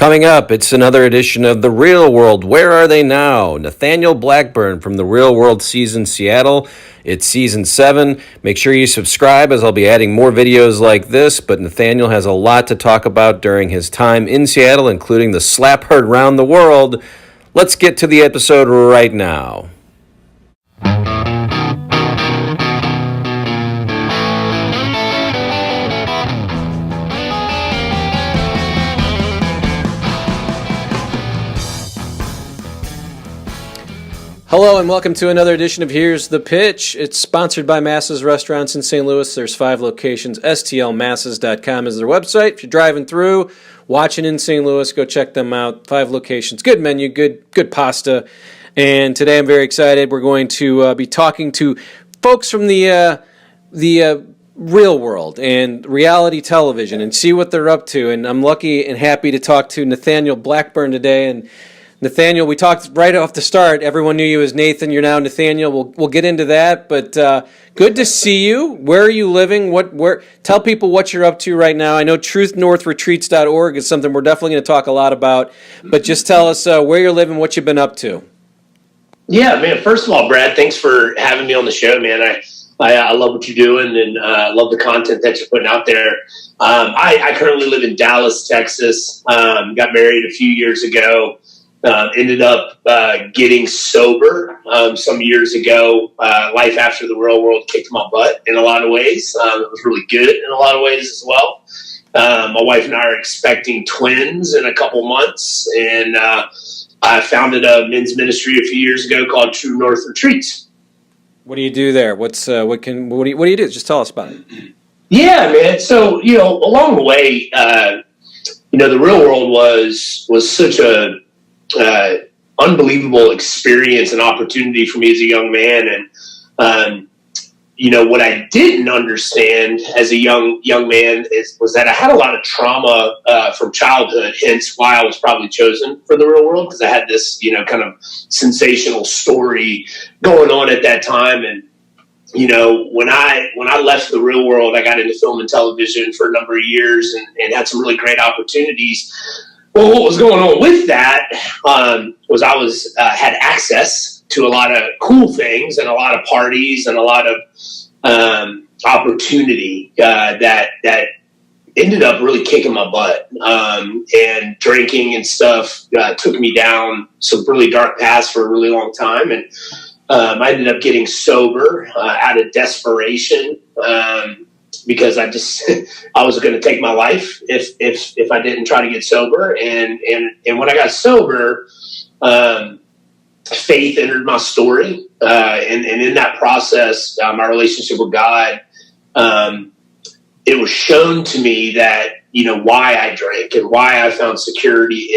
Coming up, it's another edition of The Real World. Where are they now? Nathaniel Blackburn from The Real World Season Seattle. It's Season 7. Make sure you subscribe as I'll be adding more videos like this, but Nathaniel has a lot to talk about during his time in Seattle, including the slap heard round the world. Let's get to the episode right now. Hello and welcome to another edition of Here's the Pitch. It's sponsored by Masses Restaurants in St. Louis. There's 5 locations. stlmasses.com is their website. If you're driving through, watching in St. Louis, go check them out. 5 locations. Good menu, good pasta. And today I'm very excited. We're going to be talking to folks from the real world and reality television and see what they're up to. And I'm lucky and happy to talk to Nathaniel Blackburn today. And Nathaniel, we talked right off the start. Everyone knew you as Nathan. You're now Nathaniel. We'll get into that, but good to see you. Where are you living? Tell people what you're up to right now. I know truthnorthretreats.org is something we're definitely going to talk a lot about, but just tell us where you're living, what you've been up to. Yeah, man. First of all, Brad, thanks for having me on the show, man. I love what you're doing and love the content that you're putting out there. I currently live in Dallas, Texas. Got married a few years ago. Ended up getting sober some years ago. Life after the real world kicked my butt in a lot of ways. It was really good in a lot of ways as well. My wife and I are expecting twins in a couple months, and I founded a men's ministry a few years ago called True North Retreats. What do you do there? What do you do? Just tell us about it. Yeah, man. So along the way, the real world was such a unbelievable experience and opportunity for me as a young man. And, what I didn't understand as a young man was that I had a lot of trauma from childhood, hence why I was probably chosen for the real world, because I had this, kind of sensational story going on at that time. And, when I left the real world, I got into film and television for a number of years and had some really great opportunities. Well, what was going on with that was I had access to a lot of cool things and a lot of parties and a lot of opportunity that ended up really kicking my butt. And drinking and stuff took me down some really dark paths for a really long time. And I ended up getting sober out of desperation. Because I was going to take my life if I didn't try to get sober. And when I got sober, faith entered my story. And in that process, my relationship with God, it was shown to me that, why I drank and why I found security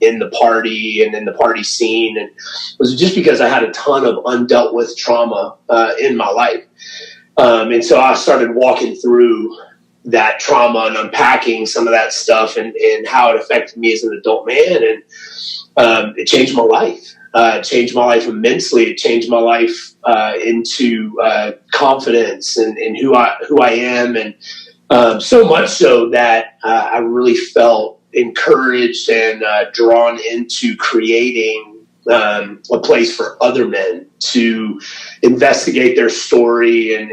in the party and in the party scene. And it was just because I had a ton of undealt with trauma in my life. And so I started walking through that trauma and unpacking some of that stuff and how it affected me as an adult man. And it changed my life. It changed my life immensely. It changed my life into confidence and who I am. And so much so that I really felt encouraged and drawn into creating a place for other men to investigate their story and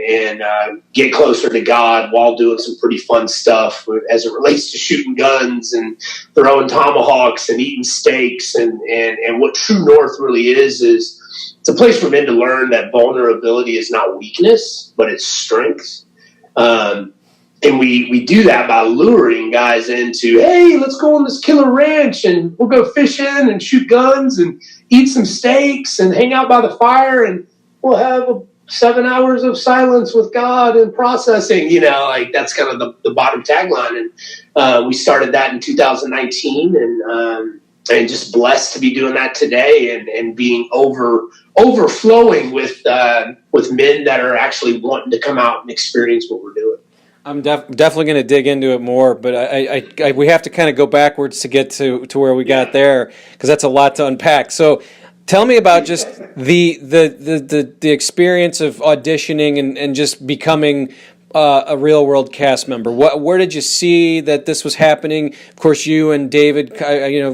get closer to God while doing some pretty fun stuff as it relates to shooting guns and throwing tomahawks and eating steaks. And what True North really is it's a place for men to learn that vulnerability is not weakness, but it's strength. And we do that by luring guys into, hey, let's go on this killer ranch and we'll go fishing and shoot guns and eat some steaks and hang out by the fire and we'll have 7 hours of silence with God and processing. That's kind of the bottom tagline. And we started that in 2019 and just blessed to be doing that today and being overflowing with men that are actually wanting to come out and experience what we're doing. I'm definitely going to dig into it more, but I we have to kind of go backwards to get to where we got there because that's a lot to unpack. So, tell me about just the experience of auditioning and just becoming a real world cast member? Where did you see that this was happening? Of course, you and David,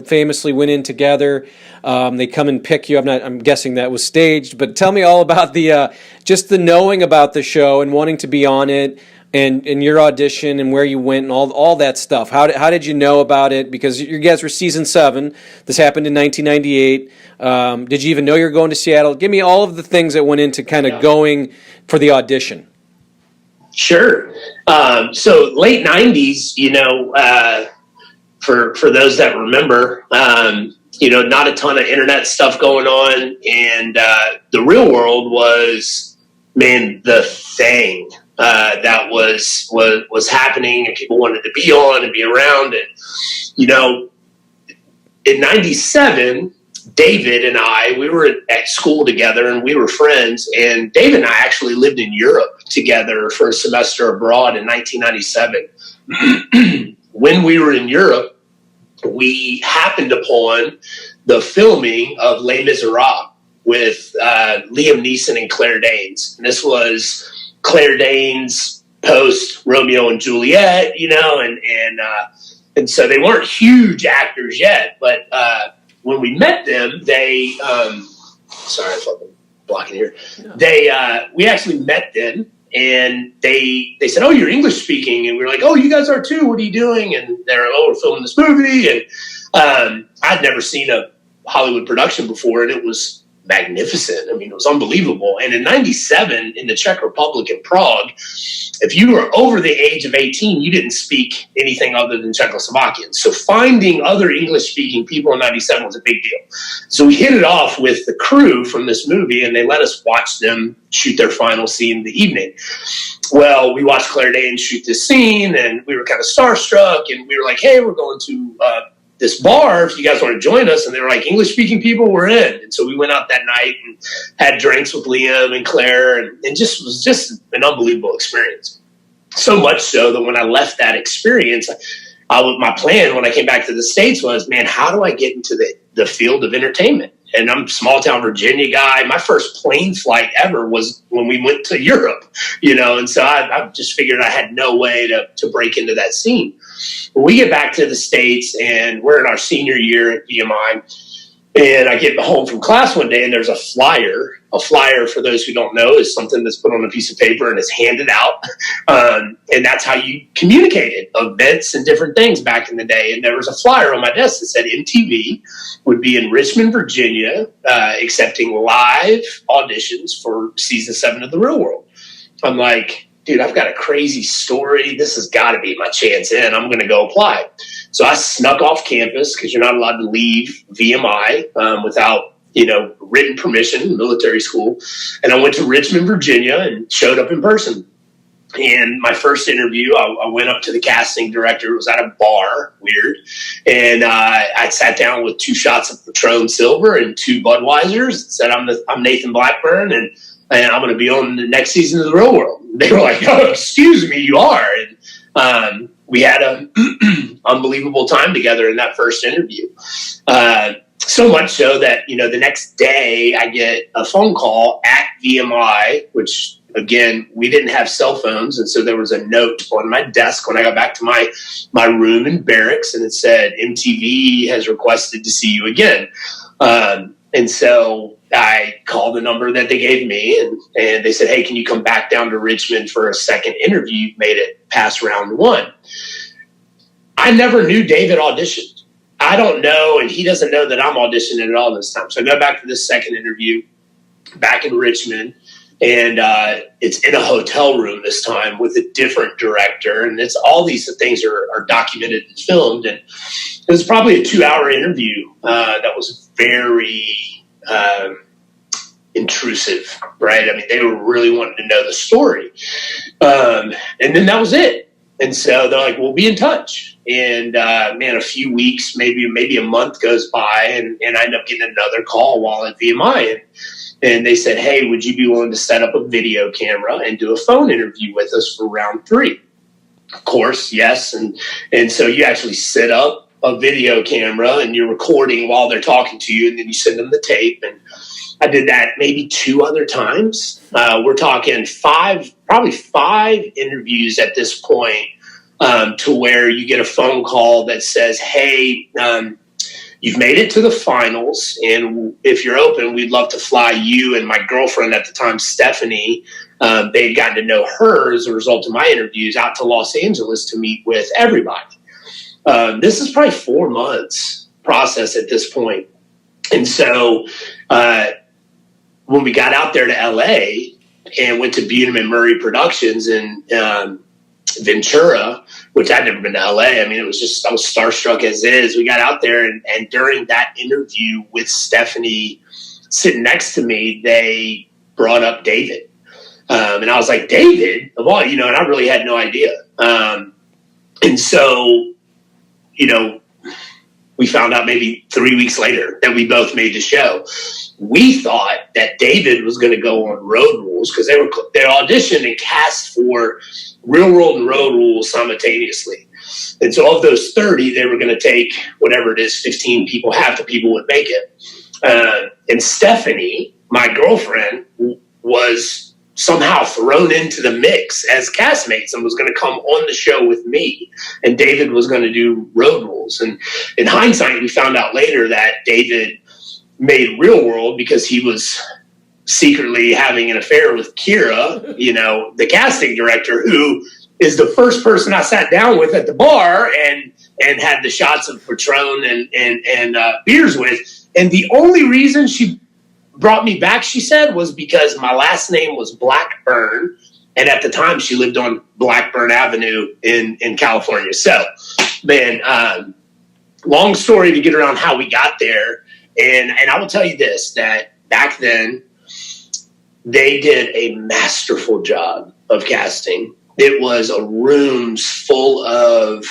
famously went in together. They come and pick you up. I'm guessing that was staged, but tell me all about the just the knowing about the show and wanting to be on it, and your audition and where you went and all that stuff. How did you know about it? Because you guys were season 7. This happened in 1998. Did you even know you were going to Seattle? Give me all of the things that went into kind of going for the audition. Sure. So late 90s, for those that remember, not a ton of internet stuff going on. And the Real World was, man, the thing that was happening, and people wanted to be on and be around. And, in 97, David and I, we were at school together and we were friends. And David and I actually lived in Europe together for a semester abroad in 1997. When we were in Europe, we happened upon the filming of Les Miserables with Liam Neeson and Claire Danes. And this was Claire Danes post Romeo and Juliet, and so they weren't huge actors yet, but when we met them, they sorry, I'm fucking blocking here. We actually met them, and they said, "Oh, you're English speaking," and we were like, "Oh, you guys are too. What are you doing?" And they're, "Oh, we're filming this movie." And I'd never seen a Hollywood production before, and it was magnificent. I mean, it was unbelievable. And in 97, in the Czech Republic in Prague, if you were over the age of 18, you didn't speak anything other than Czechoslovakian. So finding other English-speaking people in 97 was a big deal. So we hit it off with the crew from this movie, and they let us watch them shoot their final scene in the evening. Well, we watched Claire Danes shoot this scene, and we were kind of starstruck, and we were like, "Hey, we're going to this bar, if you guys want to join us." And they were like, "English-speaking people, we're in." And so we went out that night and had drinks with Liam and Claire, and just was just an unbelievable experience. So much so that when I left that experience, my plan when I came back to the States was, man, how do I get into the field of entertainment? And I'm a small town Virginia guy. My first plane flight ever was when we went to Europe, and so I just figured I had no way to break into that scene. When we get back to the States, and we're in our senior year at VMI, and I get home from class one day, and there's a flyer. A flyer, for those who don't know, is something that's put on a piece of paper and is handed out. And that's how you communicated events and different things back in the day. And there was a flyer on my desk that said MTV would be in Richmond, Virginia, accepting live auditions for season 7 of The Real World. I'm like, dude, I've got a crazy story. This has got to be my chance in. I'm going to go apply. So I snuck off campus, because you're not allowed to leave VMI without, written permission, military school. And I went to Richmond, Virginia, and showed up in person. And my first interview, I went up to the casting director. It was at a bar, weird. And I sat down with 2 shots of Patron Silver and 2 Budweisers. Said, I'm Nathan Blackburn, and I'm going to be on the next season of The Real World. They were like, "Oh, excuse me, you are." And we had an unbelievable time together in that first interview. So much so that, the next day I get a phone call at VMI, which, again, we didn't have cell phones. And so there was a note on my desk when I got back to my room in barracks, and it said, "MTV has requested to see you again." And so I called the number that they gave me, and they said, "Hey, can you come back down to Richmond for a second interview? You've made it past round 1. I never knew David auditioned. I don't know, and he doesn't know that I'm auditioning at all this time. So I go back to this second interview back in Richmond, and it's in a hotel room this time with a different director, and it's all these things are documented and filmed. And it was probably a 2-hour interview that was very intrusive, right? I mean, they were really wanting to know the story. And then that was it. And so they're like, "We'll be in touch." And man, a few weeks, maybe a month goes by, and I end up getting another call while at VMI. And they said, "Hey, would you be willing to set up a video camera and do a phone interview with us for round 3? Of course, yes. And so you actually set up a video camera, and you're recording while they're talking to you, and then you send them the tape. And I did that maybe 2 other times. We're talking probably five interviews at this point, to where you get a phone call that says, hey, you've made it to the finals, and if you're open, we'd love to fly you and my girlfriend at the time, Stephanie. They had gotten to know her as a result of my interviews, out to Los Angeles to meet with everybody. This is probably 4 months process at this point. And so when we got out there to LA and went to Bunim and Murray Productions in Ventura, which I'd never been to LA. I mean, I was starstruck as is. We got out there, and during that interview with Stephanie sitting next to me, they brought up David. And I was like, David? Of all, and I really had no idea. And so, we found out maybe 3 weeks later that we both made the show. We thought that David was going to go on Road Rules because they auditioned and cast for Real World and Road Rules simultaneously. And so of those 30, they were going to take whatever it is, 15 people, half the people would make it. And Stephanie, my girlfriend, was somehow thrown into the mix as castmates and was going to come on the show with me. And David was going to do Road Rules. And in hindsight, we found out later that David made Real World because he was secretly having an affair with Cara, the casting director, who is the first person I sat down with at the bar and had the shots of Patron and beers with. And the only reason she brought me back, she said, was because my last name was Blackburn. And at the time she lived on Blackburn Avenue in California. So, man, long story to get around how we got there. And I will tell you this, that back then they did a masterful job of casting. It was a rooms full of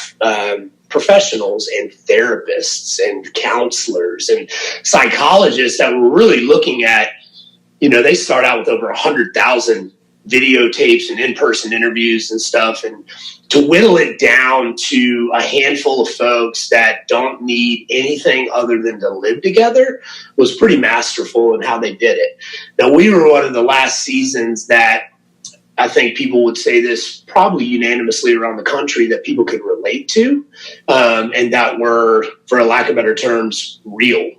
professionals and therapists and counselors and psychologists that were really looking at, they start out with over 100,000 videotapes and in-person interviews and stuff. And to whittle it down to a handful of folks that don't need anything other than to live together was pretty masterful in how they did it. Now, we were one of the last seasons that I think people would say this probably unanimously around the country that people could relate to, and that were, for a lack of better terms, real.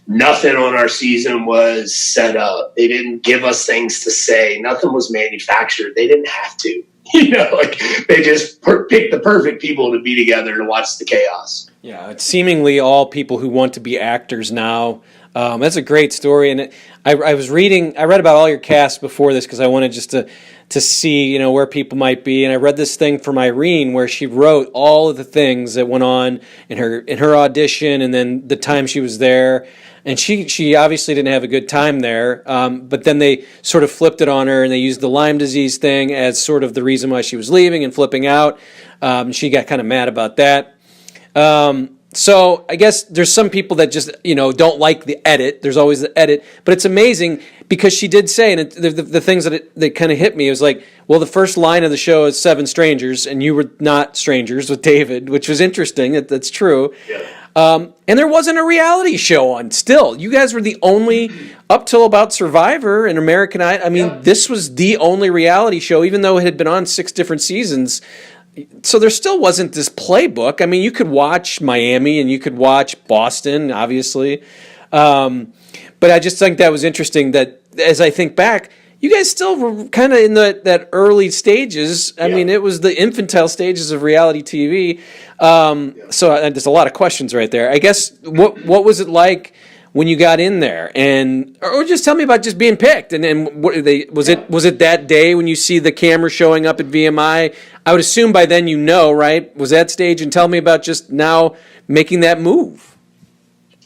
Nothing on our season was set up. They didn't give us things to say. Nothing was manufactured. They didn't have to. They just picked the perfect people to be together to watch the chaos. Yeah, it's seemingly all people who want to be actors now. That's a great story, and I read about all your cast before this because I wanted just to see where people might be, and I read this thing from Irene where she wrote all of the things that went on in her audition, and then the time she was there, and she obviously didn't have a good time there, but then they sort of flipped it on her, and they used the Lyme disease thing as sort of the reason why she was leaving and flipping out. She got kind of mad about that. So I guess there's some people that just, don't like the edit. There's always the edit. But it's amazing because she did say, and the things that kind of hit me, it was like, well, the first line of the show is 7 strangers, and you were not strangers with David, which was interesting. That's true. Yeah. And there wasn't a reality show on still. You guys were the only, up till about Survivor and American Idol. I mean, This was the only reality show, even though it had been on 6 different seasons. So there still wasn't this playbook. I mean, you could watch Miami and you could watch Boston, obviously. But I just think that was interesting that as I think back, you guys still were kind of in that early stages. I mean, it was the infantile stages of reality TV. So there's a lot of questions right there. I guess, what was it like when you got in there, or just tell me about just being picked, and then was it that day when you see the camera showing up at VMI? I would assume by then right? Was that stage, and tell me about just now making that move.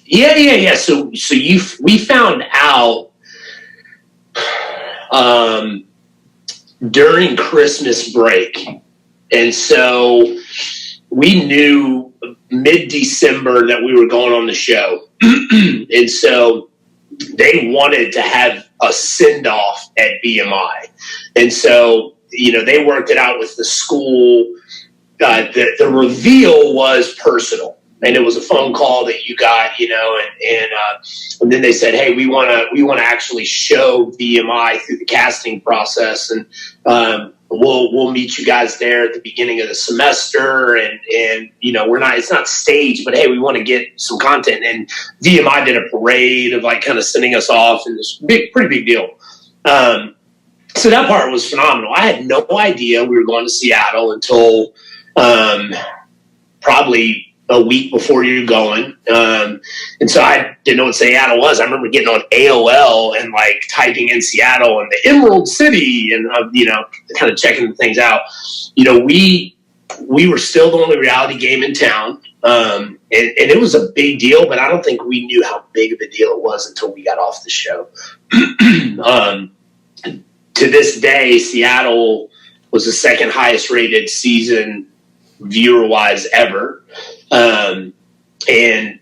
Yeah. So we found out during Christmas break, and so we knew mid-December that we were going on the show. And so they wanted to have a send-off at BMI. And so, they worked it out with the school. The reveal was personal. And it was a phone call that you got, and then they said, hey, we want to actually show VMI through the casting process, and we'll meet you guys there at the beginning of the semester, and it's not staged, but hey, we want to get some content. And VMI did a parade of like kind of sending us off, and this pretty big deal. So that part was phenomenal. I had no idea we were going to Seattle until probably a week before you're going. And so I didn't know what Seattle was. I remember getting on AOL and like typing in Seattle and the Emerald City and, kind of checking things out. We were still the only reality game in town. And it was a big deal, but I don't think we knew how big of a deal it was until we got off the show. To this day, Seattle was the second highest rated season viewer wise ever. And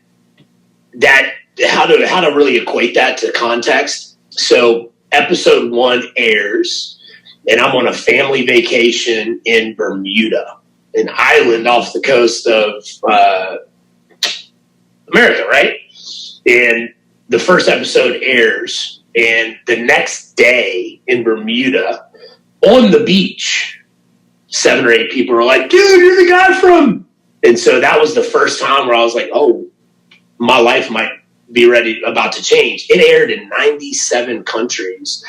that, how to really equate that to context. So episode 1 airs and I'm on a family vacation in Bermuda, an island off the coast of, America. Right. And the first episode airs, and the next day in Bermuda on the beach, 7 or 8 people were like, dude, you're the guy from. And so that was the first time where I was like, oh, my life might be about to change. It aired in 97 countries,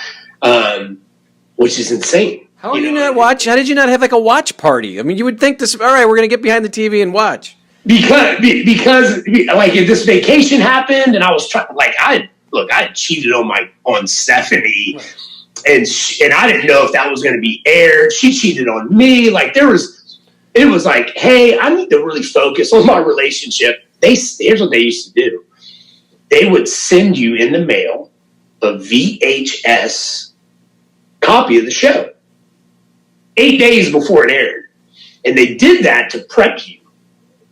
which is insane. How did you not watch? How did you not have like a watch party? I mean, you would think this, all right, we're going to get behind the TV and watch. Because like if this vacation happened and I was trying, like I cheated on Stephanie, right. and I didn't know if that was going to be aired. She cheated on me. Like it was like, hey, I need to really focus on my relationship. Here's what they used to do. They would send you in the mail a VHS copy of the show 8 days before it aired. And they did that to prep you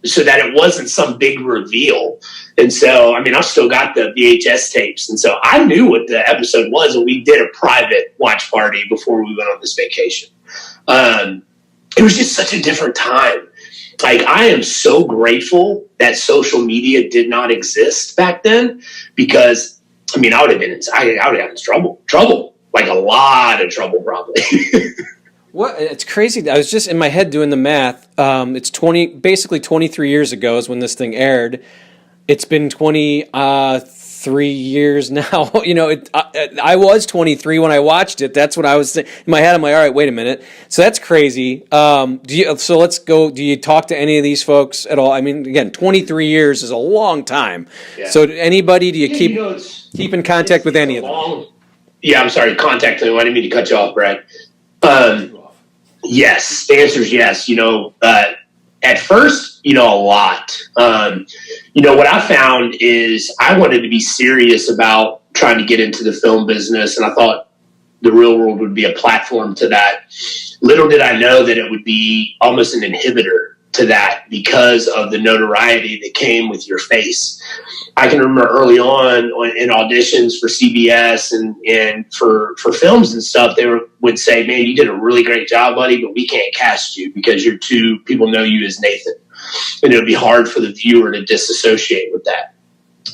so that it wasn't some big reveal. And so, I mean, I've still got the VHS tapes. And so I knew what the episode was, and we did a private watch party before we went on this vacation. It was just such a different time. Like, I am so grateful that social media did not exist back then, because, I mean, I would have gotten in trouble, like a lot of trouble probably. What? It's crazy. I was just in my head doing the math. It's basically 23 years ago is when this thing aired. It's been 23 years now. I was 23 when I watched it. That's what I was in my head. I'm like, all right, wait a minute. So that's crazy. Let's go. Do you talk to any of these folks at all? I mean, again, 23 years is a long time. Yeah. So anybody, do you keep in contact with any of them? Yeah, I'm sorry. Contact them. I didn't mean to cut you off, Brad. Yes, the answer is yes. At first, a lot. What I found is I wanted to be serious about trying to get into the film business, and I thought the Real World would be a platform to that. Little did I know that it would be almost an inhibitor to that because of the notoriety that came with your face. I can remember early on in auditions for CBS and for films and stuff, they would say, man, you did a really great job, buddy, but we can't cast you because people know you as Nathan. And it would be hard for the viewer to disassociate with that.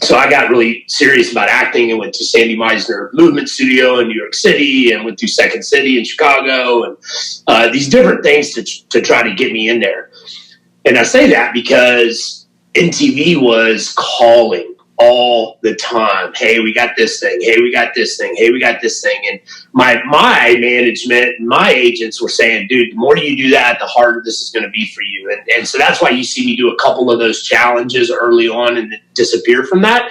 So I got really serious about acting and went to Sandy Meisner Movement Studio in New York City and went to Second City in Chicago and these different things to try to get me in there. And I say that because MTV was calling all the time. Hey, we got this thing. Hey, we got this thing. Hey, we got this thing. And my management, my agents were saying, dude, the more you do that, the harder this is going to be for you. And so that's why you see me do a couple of those challenges early on and then disappear from that.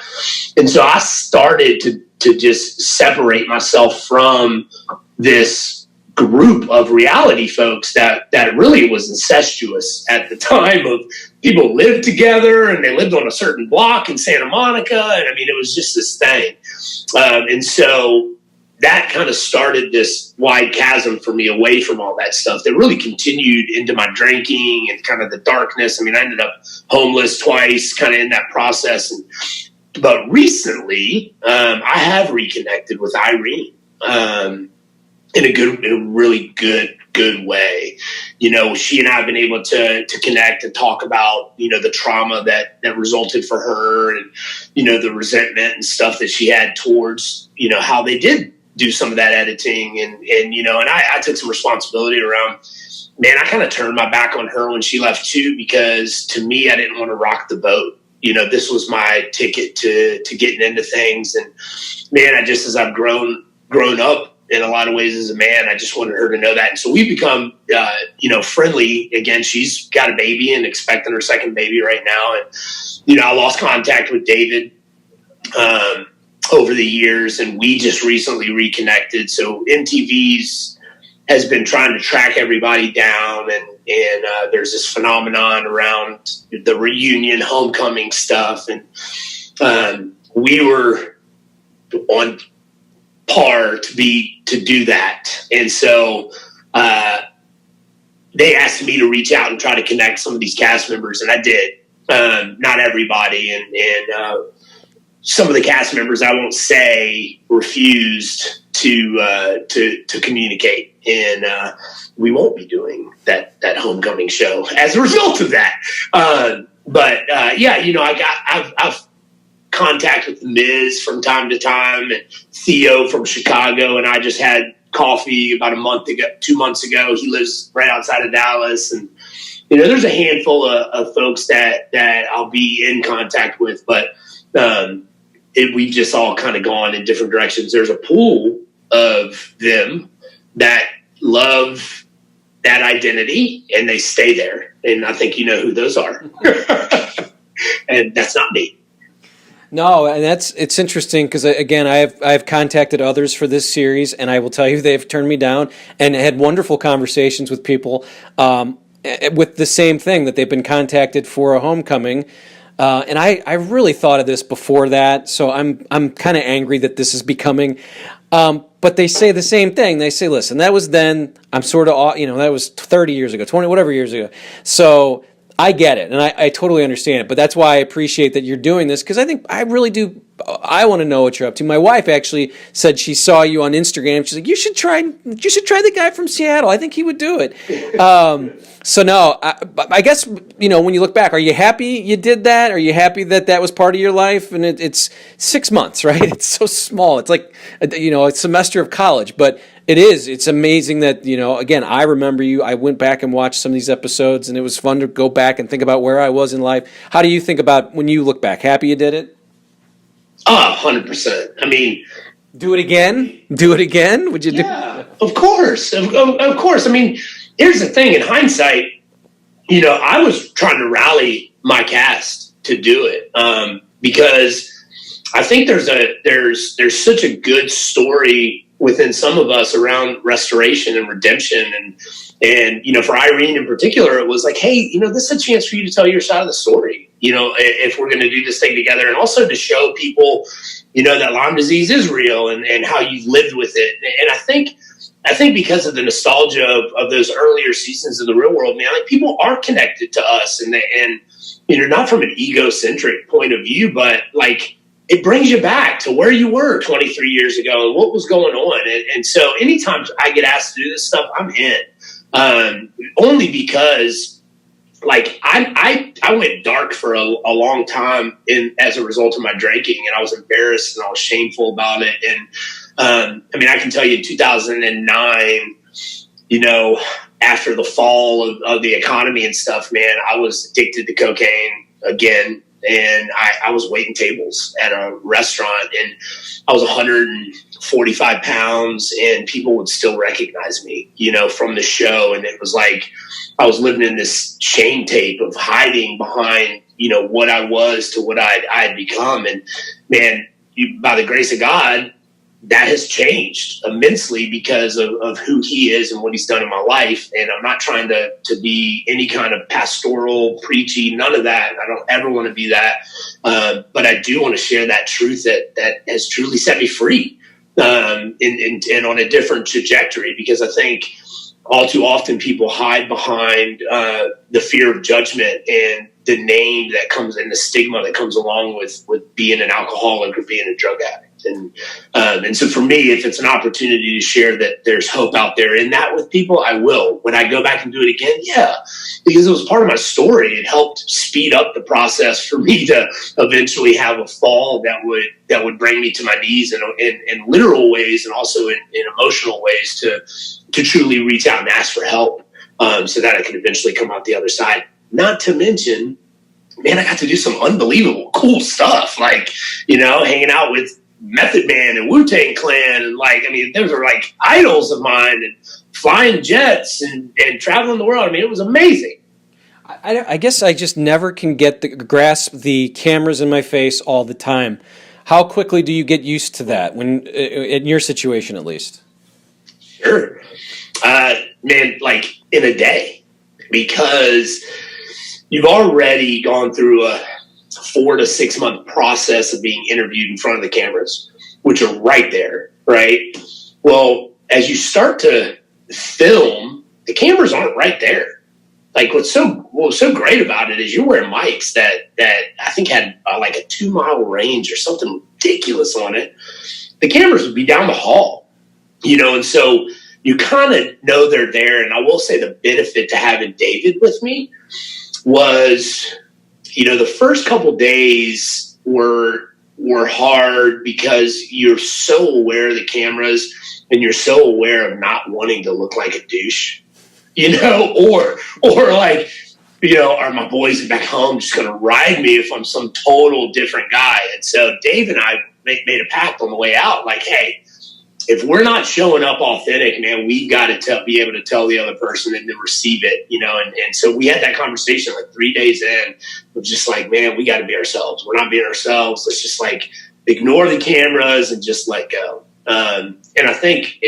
And so I started to just separate myself from this group of reality folks that really was incestuous at the time. Of people lived together and they lived on a certain block in Santa Monica, and I mean it was just this thing, and so that kind of started this wide chasm for me away from all that stuff that really continued into my drinking and kind of the darkness. I mean, I ended up homeless twice kind of in that process, but recently I have reconnected with Irene in a really good way. she and I have been able to connect and talk about, the trauma that resulted for her and, the resentment and stuff that she had towards, how they did do some of that editing. And I took some responsibility around, man, I kind of turned my back on her when she left too, because to me, I didn't want to rock the boat. This was my ticket to getting into things. And man, as I've grown up in a lot of ways as a man, I just wanted her to know that. And so we've become, friendly again. She's got a baby and expecting her second baby right now. And, I lost contact with David, over the years, and we just recently reconnected. So MTV's has been trying to track everybody down, and there's this phenomenon around the reunion homecoming stuff. And we were on par to do that. And so they asked me to reach out and try to connect some of these cast members, and I did. Not everybody, and some of the cast members, I won't say, refused to communicate, and we won't be doing that homecoming show as a result of that. I've contact with the Miz from time to time, and Theo from Chicago, and I just had coffee about 2 months ago. He lives right outside of Dallas, and there's a handful of folks that I'll be in contact with, but we've just all kind of gone in different directions. There's a pool of them that love that identity, and they stay there. And I think you know who those are. And that's not me. No, and it's interesting because, again, I've contacted others for this series, and I will tell you they've turned me down, and had wonderful conversations with people with the same thing, that they've been contacted for a homecoming. And I really thought of this before that, so I'm kind of angry that this is becoming. But they say the same thing. They say, listen, that was then. I'm sort of, that was 30 years ago, 20, whatever years ago. So I get it, and I totally understand it. But that's why I appreciate that you're doing this, because I really do. I want to know what you're up to. My wife actually said she saw you on Instagram. She's like, you should try the guy from Seattle. I think he would do it. So no, I guess, when you look back, are you happy you did that? Are you happy that was part of your life? And it's 6 months, right? It's so small. It's like, a semester of college, but it's amazing that, again, I remember you. I went back and watched some of these episodes, and it was fun to go back and think about where I was in life. How do you think about when you look back? Happy you did it? Oh, 100%. I mean, do it again? Do it again? Would you do? Yeah, of course. Of course. I mean, here's the thing. In hindsight, I was trying to rally my cast to do it, because I think there's such a good story within some of us around restoration and redemption, and for Irene in particular, it was like, hey, this is a chance for you to tell your side of the story. If we're going to do this thing together, and also to show people, that Lyme disease is real, and how you've lived with it. And I think because of the nostalgia of those earlier seasons of the Real World, man, like, people are connected to us, and not from an egocentric point of view, but like, it brings you back to where you were 23 years ago and what was going on. And so anytime I get asked to do this stuff, I'm in, only because, like, I went dark for a long time as a result of my drinking, and I was embarrassed and I was shameful about it. And I can tell you in 2009, after the fall of the economy and stuff, man, I was addicted to cocaine again. And I was waiting tables at a restaurant, and I was 145 pounds, and people would still recognize me, from the show. And it was like I was living in this shame tape of hiding behind, what I was to what I had become. And man, by the grace of God, that has changed immensely because of who he is and what he's done in my life. And I'm not trying to be any kind of pastoral, preachy, none of that. I don't ever want to be that. But I do want to share that truth that has truly set me free, and on a different trajectory, because I think all too often people hide behind the fear of judgment and the name that comes and the stigma that comes along with being an alcoholic or being a drug addict. And so for me, if it's an opportunity to share that there's hope out there in that with people, I will. When I go back and do it again, yeah, because it was part of my story. It helped speed up the process for me to eventually have a fall that would bring me to my knees in literal ways and also in emotional ways to truly reach out and ask for help, so that I could eventually come out the other side. Not to mention, man, I got to do some unbelievable cool stuff, like, hanging out with Method Man and Wu-Tang Clan, and those are like idols of mine, and flying jets and traveling the world. It was amazing. I guess I just never can grasp the cameras in my face all the time. How quickly do you get used to that, when in your situation at least? Sure. Man, like in a day, because you've already gone through a 4 to 6 month process of being interviewed in front of the cameras, which are right there, right? Well, as you start to film, the cameras aren't right there. Like what was so great about it is you're wearing mics that I think had like a 2-mile range or something ridiculous on it. The cameras would be down the hall, and so you kind of know they're there. And I will say the benefit to having David with me was, the first couple days were hard because you're so aware of the cameras and you're so aware of not wanting to look like a douche, or like, are my boys back home just going to ride me if I'm some total different guy? And so Dave and I made a pact on the way out, like, hey, if we're not showing up authentic, man, we got to be able to tell the other person and then receive it, and so we had that conversation like 3 days in of just like, man, we got to be ourselves. We're not being ourselves. Let's just like ignore the cameras and just let go. And I think,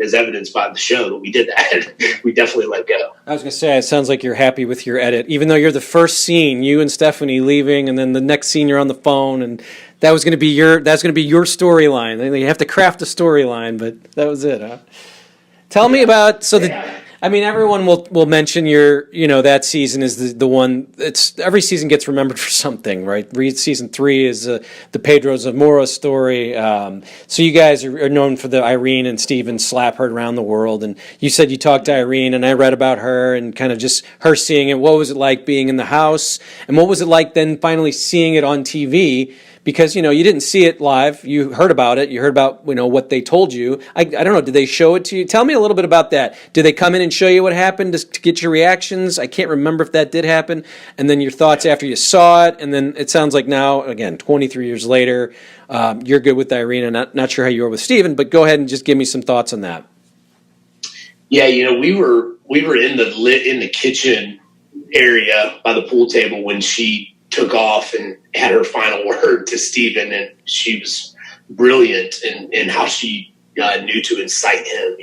as evidenced by the show that we did that, we definitely let go. I was going to say, it sounds like you're happy with your edit, even though you're the first scene, you and Stephanie leaving, and then the next scene you're on the phone, and that's going to be your storyline. You have to craft a storyline, but that was it, huh? Tell me about, everyone will mention that season is the one. Every season gets remembered for something, right? Season 3 is the Pedro Zamora story. So you guys are known for the Irene and Steven slap heard around the world. And you said you talked to Irene, and I read about her and kind of just her seeing it. What was it like being in the house? And what was it like then finally seeing it on TV? Because, you didn't see it live. You heard about it. You heard about, what they told you. I don't know. Did they show it to you? Tell me a little bit about that. Did they come in and show you what happened to get your reactions? I can't remember if that did happen. And then your thoughts after you saw it. And then it sounds like now, again, 23 years later, you're good with Irene. And not sure how you are with Steven, but go ahead and just give me some thoughts on that. Yeah, we were in the kitchen area by the pool table when she took off and had her final word to Steven, and she was brilliant in how she knew to incite him,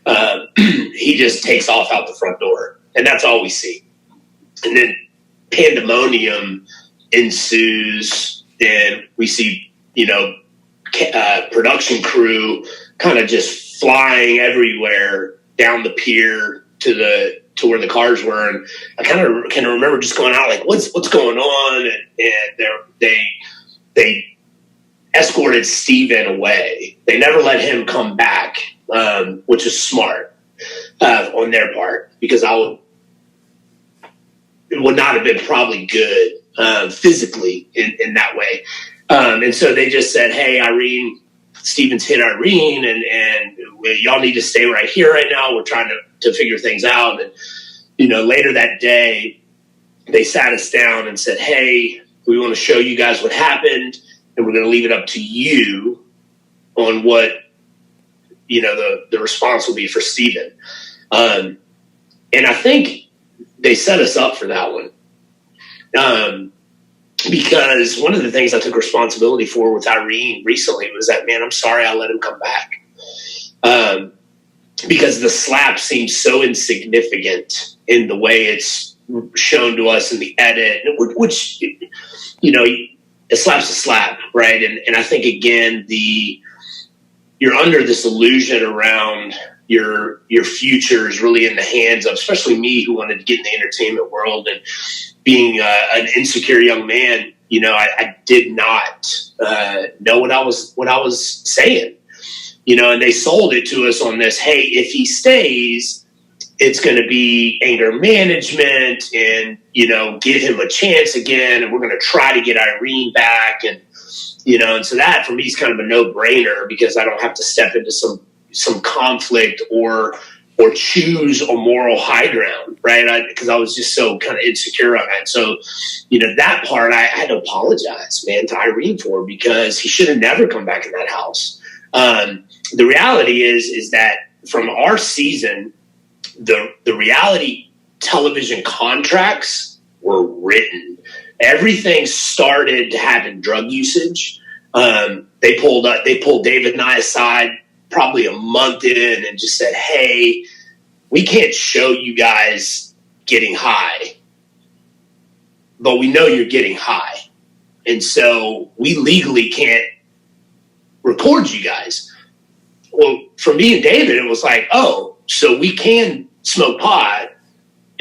and he just takes off out the front door, and that's all we see. And then pandemonium ensues, and we see, production crew kind of just flying everywhere down the pier to where the cars were, and I kind of can remember just going out like, what's going on, and they escorted Steven away. They never let him come back, which is smart on their part, because it would not have been probably good physically in that way. And so they just said, hey, Irene, Steven's hit Irene, and y'all need to stay right here right now. We're trying to figure things out. And, later that day, they sat us down and said, hey, we want to show you guys what happened, and we're going to leave it up to you on what, the response will be for Steven. And I think they set us up for that one. Because one of the things I took responsibility for with Irene recently was that, man, I'm sorry I let him come back. Because the slap seems so insignificant in the way it's shown to us in the edit, which, a slap's a slap, right? And I think, again, you're under this illusion around your future is really in the hands of, especially me, who wanted to get in the entertainment world, and being an insecure young man, I did not know what I was saying, and they sold it to us on this. Hey, if he stays, it's going to be anger management and, give him a chance again. And we're going to try to get Irene back. And so that for me is kind of a no brainer because I don't have to step into some conflict or choose a moral high ground, right? Because I was just so kind of insecure on that. So, that part I had to apologize, man, to Irene for because he should have never come back in that house. The reality is that from our season, the reality television contracts were written. Everything started having drug usage. They pulled David and I aside probably a month in and just said, hey, we can't show you guys getting high, but we know you're getting high. And so we legally can't record you guys. Well, for me and David, it was like, oh, so we can smoke pot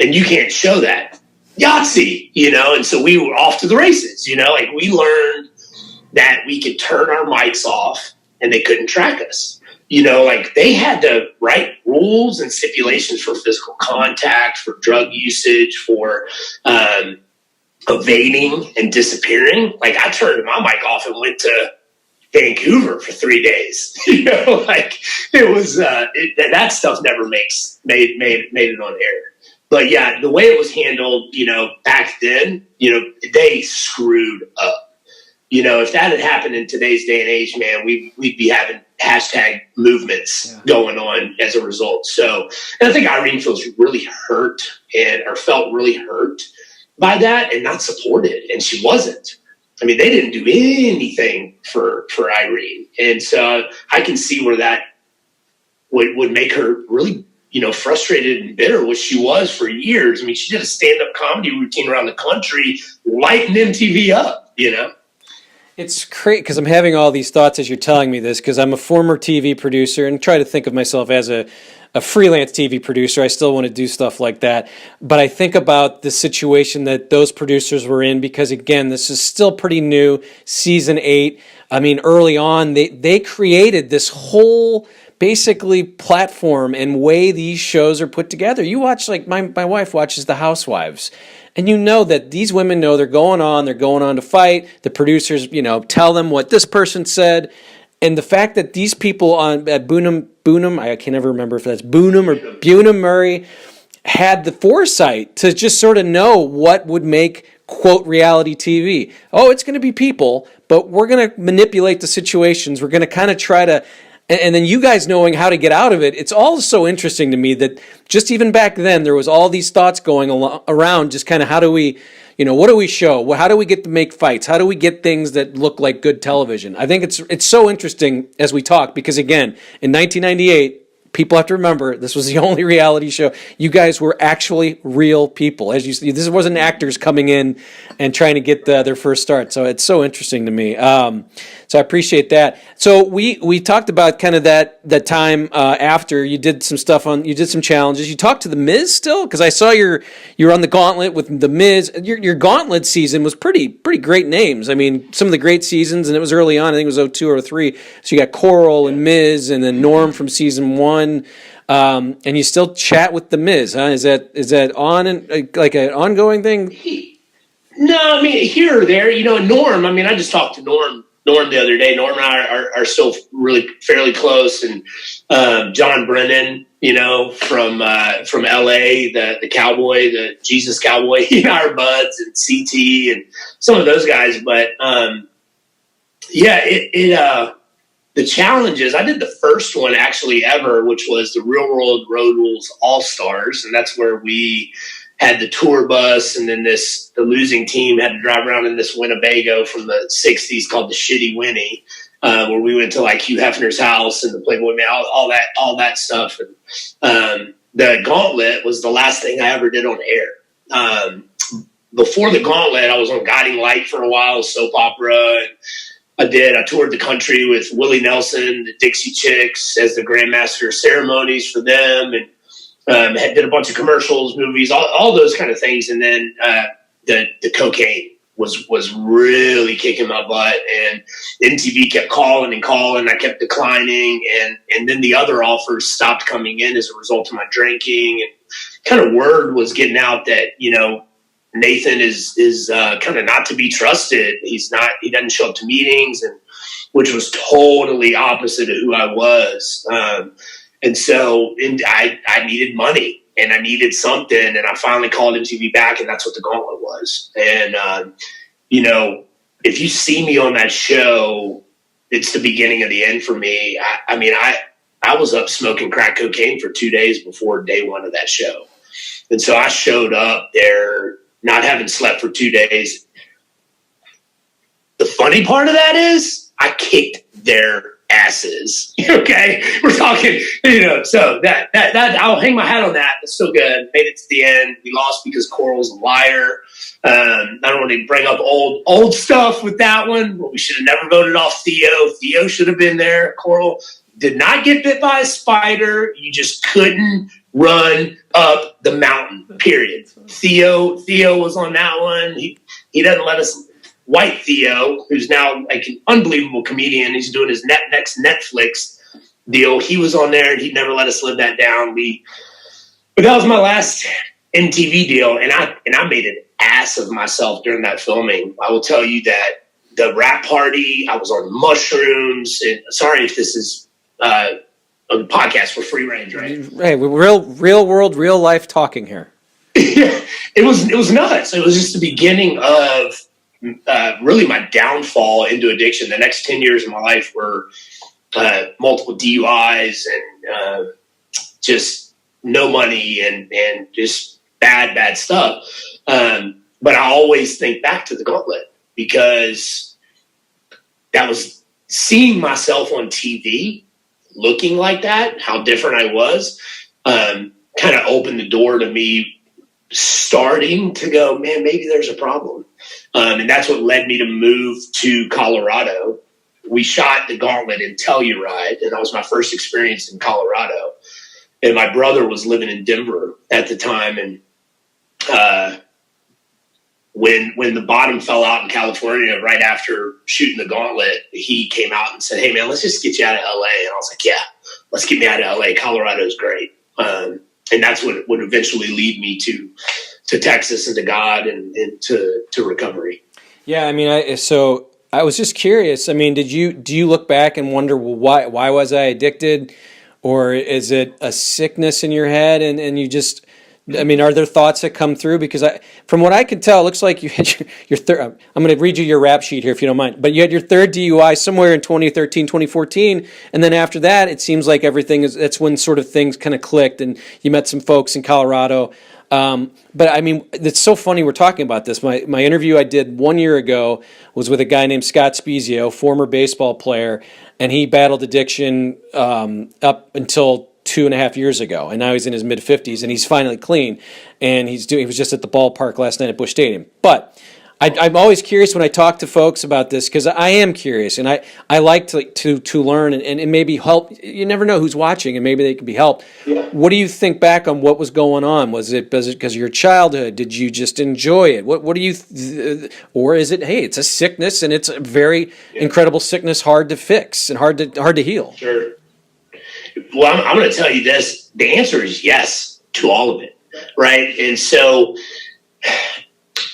and you can't show that. Yahtzee, and so we were off to the races, like we learned that we could turn our mics off and they couldn't track us. Like they had to write rules and stipulations for physical contact, for drug usage, for evading and disappearing. Like I turned my mic off and went to Vancouver for 3 days. Like it was that stuff never made it on air. But yeah, the way it was handled, back then, they screwed up. If that had happened in today's day and age, man, we'd be having hashtag movements going on as a result. So, and I think Irene feels really hurt or felt really hurt by that and not supported. And she wasn't. I mean, they didn't do anything for Irene. And so I can see where that would make her really, frustrated and bitter, which she was for years. I mean, she did a stand-up comedy routine around the country, lighting MTV up, It's great because I'm having all these thoughts as you're telling me this because I'm a former TV producer and try to think of myself as a freelance TV producer. I still want to do stuff like that. But I think about the situation that those producers were in because, again, this is still pretty new, season 8. I mean, early on, they created this whole basically platform and way these shows are put together. You watch, like my wife watches The Housewives. And you know that these women know they're going on to fight. The producers, tell them what this person said. And the fact that these people at Boonham, I can never remember if that's Boonham or Bunham Murray, had the foresight to just sort of know what would make, quote, reality TV. Oh, it's going to be people, but we're going to manipulate the situations. We're going to kind of try to... And then you guys knowing how to get out of it, it's all so interesting to me that just even back then, there was all these thoughts going around just kind of how do we, what do we show? How do we get to make fights? How do we get things that look like good television? I think it's so interesting as we talk because, again, in 1998, people have to remember this was the only reality show. You guys were actually real people. As you see, this wasn't actors coming in and trying to get their first start. So it's so interesting to me. So I appreciate that. So we talked about kind of that time after you did some stuff you did some challenges. You talked to the Miz still because I saw you're on the Gauntlet with the Miz. Your Gauntlet season was pretty great names. I mean, some of the great seasons, and it was early on. I think it was 02 or 03. So you got Coral and Miz, and then Norm from season 1. And you still chat with the Miz, huh? Is that on like an ongoing thing? No, I mean here or there. Norm. I mean, I just talked to Norm the other day. Norm and I are still really fairly close, and John Brennan, from LA, the cowboy, the Jesus cowboy, our buds, and CT and some of those guys. But the challenges, I did the first one actually ever, which was the Real World Road Rules All-Stars. And that's where we had the tour bus. And then the losing team had to drive around in this Winnebago from the 60s called the Shitty Winnie, where we went to like Hugh Hefner's house and the Playboy Man, all that stuff. And the Gauntlet was the last thing I ever did on air. Before the Gauntlet, I was on Guiding Light for a while, soap opera, and I toured the country with Willie Nelson, the Dixie Chicks, as the Grandmaster of Ceremonies for them, and did a bunch of commercials, movies, all those kind of things. And then the cocaine was really kicking my butt, and MTV kept calling and calling. I kept declining, and then the other offers stopped coming in as a result of my drinking, and kind of word was getting out that, Nathan is kind of not to be trusted. He doesn't show up to meetings, and which was totally opposite of who I was. And so I needed money. And I needed something, and I finally called MTV back, and that's what the Gauntlet was. And, if you see me on that show, it's the beginning of the end for me. I was up smoking crack cocaine for 2 days before day one of that show. And so I showed up there not having slept for 2 days. The funny part of that is I kicked their asses. Okay, we're talking, so that I'll hang my hat on that. It's still good. Made it to the end. We lost because Coral's a liar. I don't want to bring up old stuff with that one, but we should have never voted off Theo. Theo should have been there. Coral did not get bit by a spider. You just couldn't run up the mountain, period. Theo was on that one. He doesn't let us. White Theo, who's now like an unbelievable comedian, he's doing his next Netflix deal. He was on there, and he never let us live that down. But that was my last MTV deal, and I made an ass of myself during that filming. I will tell you that the rap party, I was on mushrooms. And sorry if this is a podcast for free range, right? Hey, real world, real life talking here. It was nuts. It was just the beginning of really my downfall into addiction. The next 10 years of my life were multiple DUIs and just no money and just bad stuff. But I always think back to the Gauntlet because that was seeing myself on TV looking like that, how different I was, kind of opened the door to me starting to go, man, maybe there's a problem. And that's what led me to move to Colorado. We shot the Gauntlet in Telluride, and that was my first experience in Colorado. And my brother was living in Denver at the time. And when the bottom fell out in California right after shooting the Gauntlet, he came out and said, hey, man, let's just get you out of LA. And I was like, yeah, let's get me out of LA. Colorado's great. And that's what would eventually lead me to Texas and to God and to recovery. Yeah, I mean, I was just curious. I mean, do you look back and wonder, well, why was I addicted, or is it a sickness in your head and you just? I mean, are there thoughts that come through? Because from what I can tell, it looks like you had your third. I'm going to read you your rap sheet here if you don't mind. But you had your third DUI somewhere in 2013, 2014, and then after that, it seems like that's when sort of things kind of clicked, and you met some folks in Colorado. But I mean, it's so funny we're talking about this. My interview I did 1 year ago was with a guy named Scott Spezio, former baseball player, and he battled addiction up until 2.5 years ago, and now he's in his mid-50s, and he's finally clean, and he was just at the ballpark last night at Busch Stadium. But I'm always curious when I talk to folks about this, because I am curious, and I like to learn and maybe help. You never know who's watching, and maybe they can be helped. Yeah. What do you think back on what was going on? Was it because of your childhood? Did you just enjoy it? What do you, or is it, hey, it's a sickness, and it's a very incredible sickness, hard to fix and hard to heal? Sure. Well, I'm going to tell you this. The answer is yes to all of it, right? And so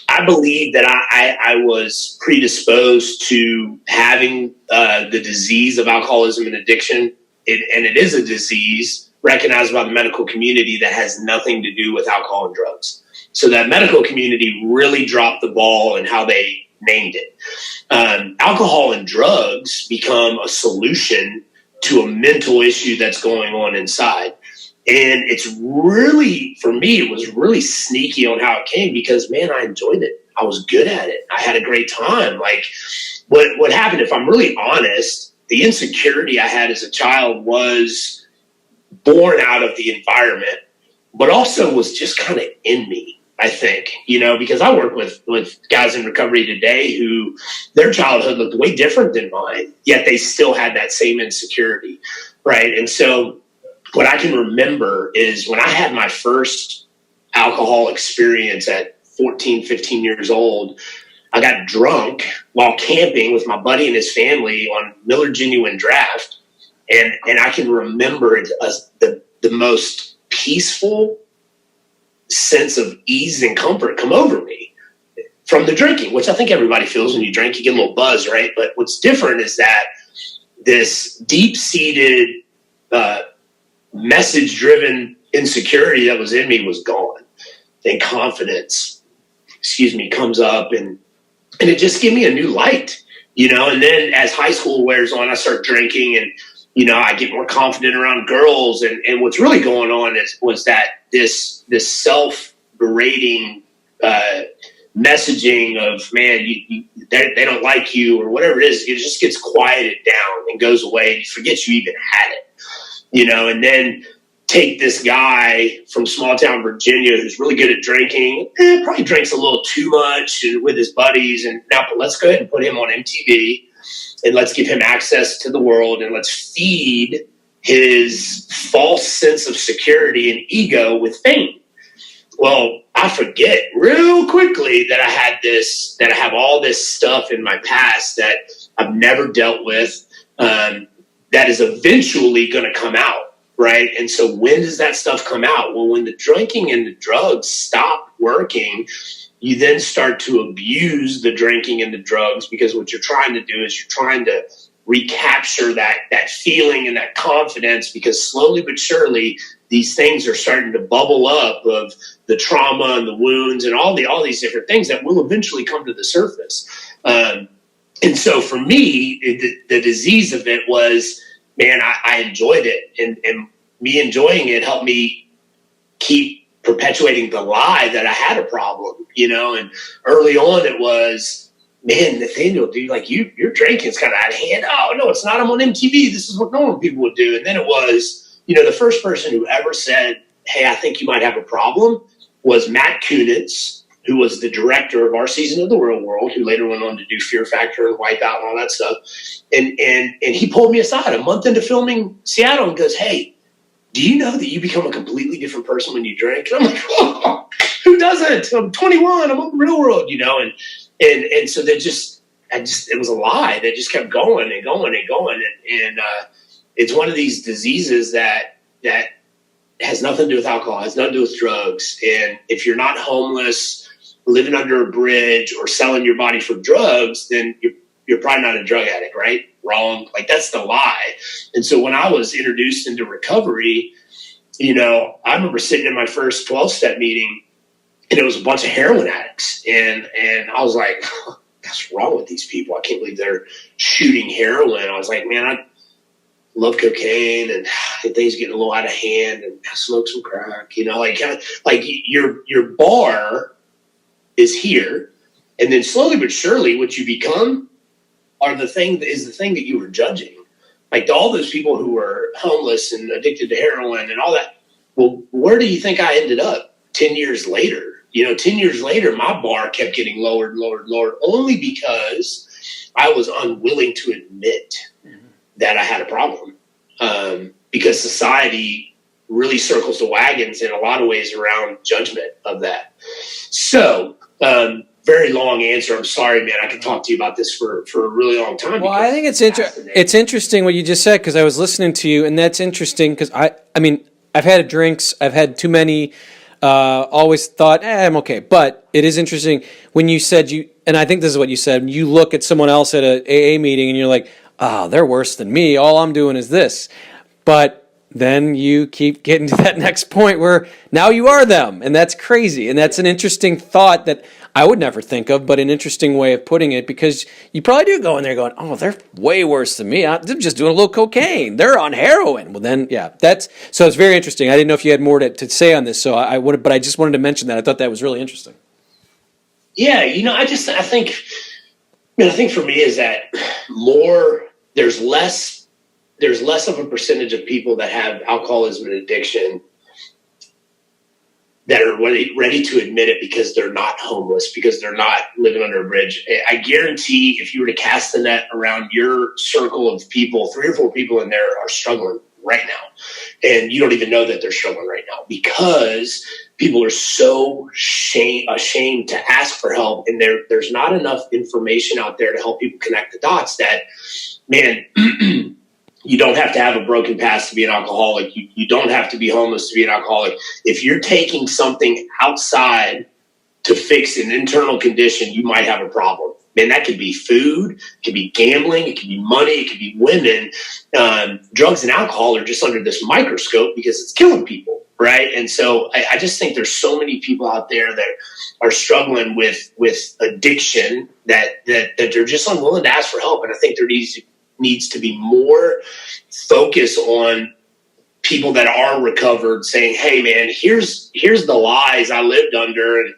I believe that I was predisposed to having the disease of alcoholism and addiction. And it is a disease recognized by the medical community that has nothing to do with alcohol and drugs. So that medical community really dropped the ball in how they named it. Alcohol and drugs become a solution to a mental issue that's going on inside. And it's really, for me, it was really sneaky on how it came because, man, I enjoyed it. I was good at it. I had a great time. Like what happened, if I'm really honest, the insecurity I had as a child was born out of the environment, but also was just kind of in me. I think, because I work with guys in recovery today who their childhood looked way different than mine, yet they still had that same insecurity, right? And so what I can remember is when I had my first alcohol experience at 14, 15 years old, I got drunk while camping with my buddy and his family on Miller Genuine Draft. And I can remember the most peaceful sense of ease and comfort come over me from the drinking, which I think everybody feels when you drink. You get a little buzz, right? But what's different is that this deep-seated, message-driven insecurity that was in me was gone. And confidence, comes up, and it just gave me a new light, And then as high school wears on, I start drinking, and I get more confident around girls, and what's really going on was that this self-berating messaging of, man, they don't like you or whatever it is. It just gets quieted down and goes away, and you forget you even had it, And then take this guy from small town Virginia who's really good at drinking, probably drinks a little too much with his buddies, and now let's go ahead and put him on MTV. And let's give him access to the world, and let's feed his false sense of security and ego with fame. Well, I forget real quickly that I have all this stuff in my past that I've never dealt with, that is eventually going to come out, right? And so when does that stuff come out? Well, when the drinking and the drugs stop working, you then start to abuse the drinking and the drugs, because what you're trying to do is you're trying to recapture that feeling and that confidence, because slowly but surely these things are starting to bubble up of the trauma and the wounds and all these different things that will eventually come to the surface. And so for me, the disease of it was, man, I enjoyed it, and me enjoying it helped me keep perpetuating the lie that I had a problem, and early on it was, man, Nathaniel, dude, like your drinking's kind of out of hand. Oh no, it's not. I'm on MTV. This is what normal people would do. And then it was, the first person who ever said, hey, I think you might have a problem was Matt Kunitz, who was the director of our season of the Real World, who later went on to do Fear Factor and Wipeout and all that stuff. And he pulled me aside a month into filming Seattle and goes, hey, do you know that you become a completely different person when you drink? And I'm like, oh, who doesn't? I'm 21. I'm on the Real World, and so it was a lie that just kept going and going and going. And it's one of these diseases that has nothing to do with alcohol, has nothing to do with drugs. And if you're not homeless, living under a bridge, or selling your body for drugs, then you're probably not a drug addict, right? Wrong. Like, that's the lie. And so when I was introduced into recovery, I remember sitting in my first 12-step meeting, and it was a bunch of heroin addicts. And I was like, what's wrong with these people? I can't believe they're shooting heroin. I was like, man, I love cocaine, and things getting a little out of hand, and I smoke some crack, like your bar is here. And then slowly but surely what you become is the thing that you were judging. Like all those people who were homeless and addicted to heroin and all that. Well, where do you think I ended up 10 years later? 10 years later, my bar kept getting lowered and lowered and lowered, only because I was unwilling to admit that I had a problem. Because society really circles the wagons in a lot of ways around judgment of that. So, very long answer. I'm sorry, man. I could talk to you about this for a really long time. Well, I think it's interesting what you just said, because I was listening to you, and that's interesting because I mean, I've had drinks. I've had too many. Always thought, I'm okay. But it is interesting when you said and I think this is what you said, you look at someone else at a AA meeting and you're like, oh, they're worse than me. All I'm doing is this. But then you keep getting to that next point where now you are them. And that's crazy. And that's an interesting thought that I would never think of, but an interesting way of putting it, because you probably do go in there going, oh, they're way worse than me. They're just doing a little cocaine. They're on heroin. Well, then, yeah, so it's very interesting. I didn't know if you had more to say on this, so but I just wanted to mention that. I thought that was really interesting. Yeah, I think for me is that there's less of a percentage of people that have alcoholism and addiction that are ready to admit it because they're not homeless, because they're not living under a bridge. I guarantee if you were to cast the net around your circle of people, 3 or 4 people in there are struggling right now. And you don't even know that they're struggling right now because people are so ashamed to ask for help. And there's not enough information out there to help people connect the dots that, man, you don't have to have a broken past to be an alcoholic. You don't have to be homeless to be an alcoholic. If you're taking something outside to fix an internal condition, you might have a problem. Man, that could be food, it could be gambling, it could be money, it could be women. Drugs and alcohol are just under this microscope because it's killing people, right? And so I just think there's so many people out there that are struggling with addiction that they're just unwilling to ask for help. And I think there needs to be more focus on people that are recovered saying, hey man, here's the lies I lived under and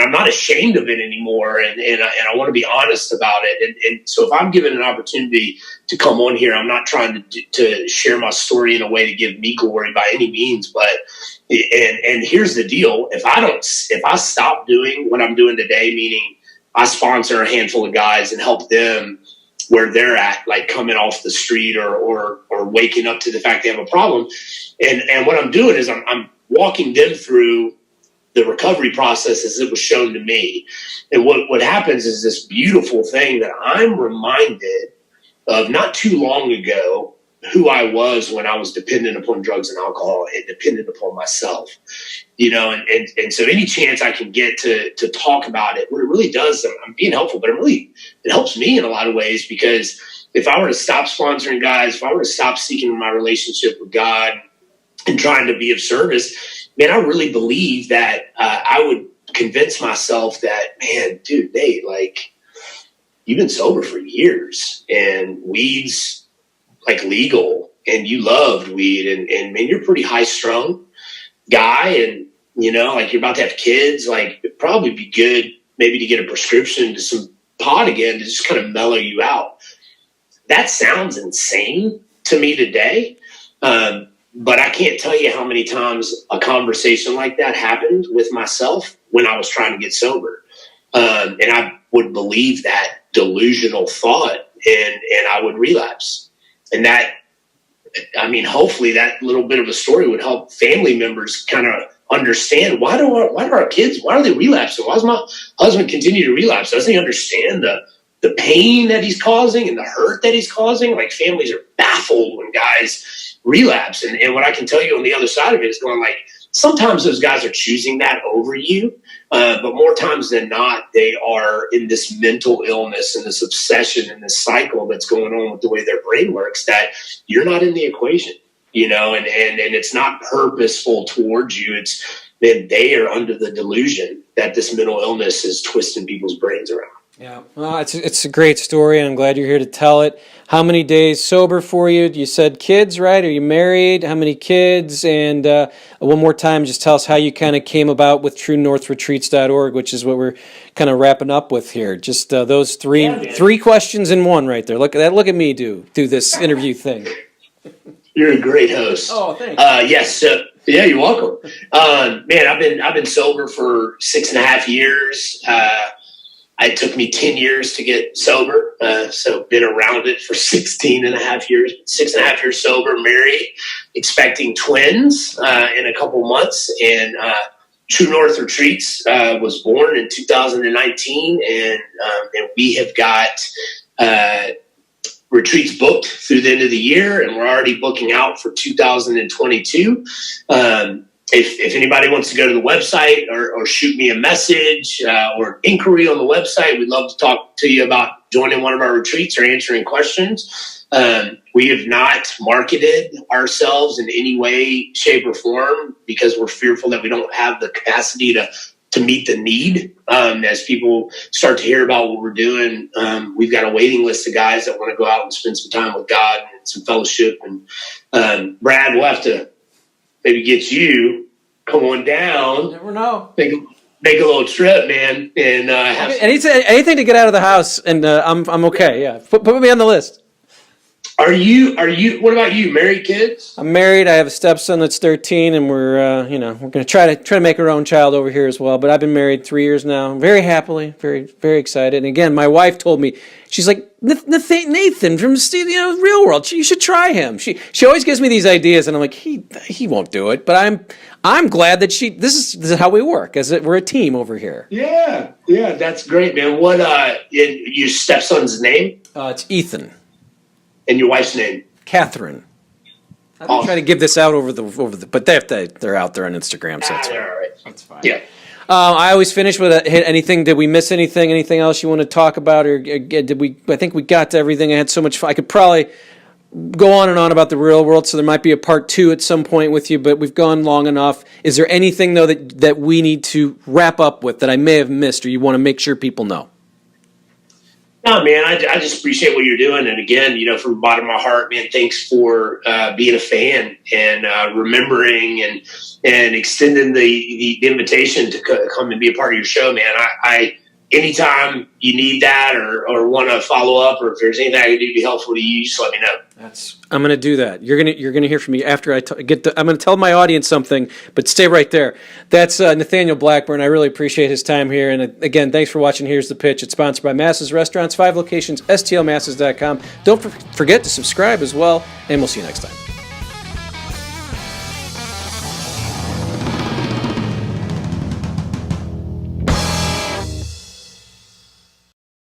I'm not ashamed of it anymore. And I want to be honest about it. And so if I'm given an opportunity to come on here, I'm not trying to share my story in a way to give me glory by any means, but and here's the deal. If I stop doing what I'm doing today, meaning I sponsor a handful of guys and help them where they're at, like coming off the street or waking up to the fact they have a problem. And what I'm doing is I'm walking them through the recovery process as it was shown to me. And what happens is this beautiful thing that I'm reminded of not too long ago, who I was when I was dependent upon drugs and alcohol and dependent upon myself, and so any chance I can get to talk about it, what it really does, I'm being helpful, but it helps me in a lot of ways, because if I were to stop sponsoring guys, if I were to stop seeking my relationship with God and trying to be of service, man, I really believe that I would convince myself that, man, dude, Nate, like, you've been sober for years and weed's like legal and you loved weed and man, you're a pretty high strung guy and, like you're about to have kids, like it'd probably be good maybe to get a prescription to some pot again to just kind of mellow you out. That sounds insane to me today. But I can't tell you how many times a conversation like that happened with myself when I was trying to get sober. And I would believe that delusional thought and I would relapse. And that, I mean, hopefully that little bit of a story would help family members kind of understand why do our kids, why are they relapsing? Why does my husband continue to relapse? Doesn't he understand the pain that he's causing and the hurt that he's causing? Like, families are baffled when guys relapse. And what I can tell you on the other side of it is going like, sometimes those guys are choosing that over you. But more times than not, they are in this mental illness and this obsession and this cycle that's going on with the way their brain works that you're not in the equation, and it's not purposeful towards you. It's that they are under the delusion that this mental illness is twisting people's brains around. Yeah, well, it's a great story, and I'm glad you're here to tell it. How many days sober for you? You said kids, right? Are you married? How many kids? And one more time, just tell us how you kind of came about with TrueNorthRetreats.org, which is what we're kind of wrapping up with here. Just those three questions in one right there. Look at that! Look at me do this interview thing. You're a great host. Oh, thanks. Yes. Yeah, you're welcome. Man, I've been sober for 6.5 years. It took me 10 years to get sober, so been around it for 16.5 years, 6.5 years sober, married, expecting twins in a couple months. And True North Retreats was born in 2019, and we have got retreats booked through the end of the year, and we're already booking out for 2022. If anybody wants to go to the website or shoot me a message or inquiry on the website, we'd love to talk to you about joining one of our retreats or answering questions. We have not marketed ourselves in any way, shape, or form because we're fearful that we don't have the capacity to meet the need. As people start to hear about what we're doing, we've got a waiting list of guys that want to go out and spend some time with God and some fellowship. And Brad, we'll have to maybe get you, come on down. Never know. Make a little trip, man, and have anything to get out of the house, and I'm okay. Yeah, put me on the list. What about you? Married, kids? I'm married. I have a stepson that's 13, and we're we're going to try to make our own child over here as well. But I've been married 3 years now, very happily, very very excited. And again, my wife told me, she's like, Nathan from Real World, you should try him. She always gives me these ideas, and I'm like, he won't do it. But I'm glad that this is how we work, as we're a team over here. Yeah, that's great, man. What your stepson's name? It's Ethan. And your wife's name? Catherine. I'm awesome. Trying to give this out over the, but they're out there on Instagram, so that's fine. All right. That's fine. Yeah. I always finish with anything. Did we miss anything? Anything else you want to talk about, or did we? I think we got to everything. I had so much fun. I could probably go on and on about the Real World, so there might be a part 2 at some point with you. But we've gone long enough. Is there anything though that we need to wrap up with that I may have missed, or you want to make sure people know? No, man, I just appreciate what you're doing. And again, from the bottom of my heart, man, thanks for being a fan and remembering and extending the invitation to come and be a part of your show, man. I anytime you need that or want to follow up, or if there's anything I can do to be helpful to you, just let me know. I'm going to do that. You're going to hear from me after I'm going to tell my audience something, but stay right there. That's Nathaniel Blackburn. I really appreciate his time here. And again, thanks for watching Here's the Pitch. It's sponsored by Masses Restaurants, 5 locations, stlmasses.com. Don't forget to subscribe as well, and we'll see you next time.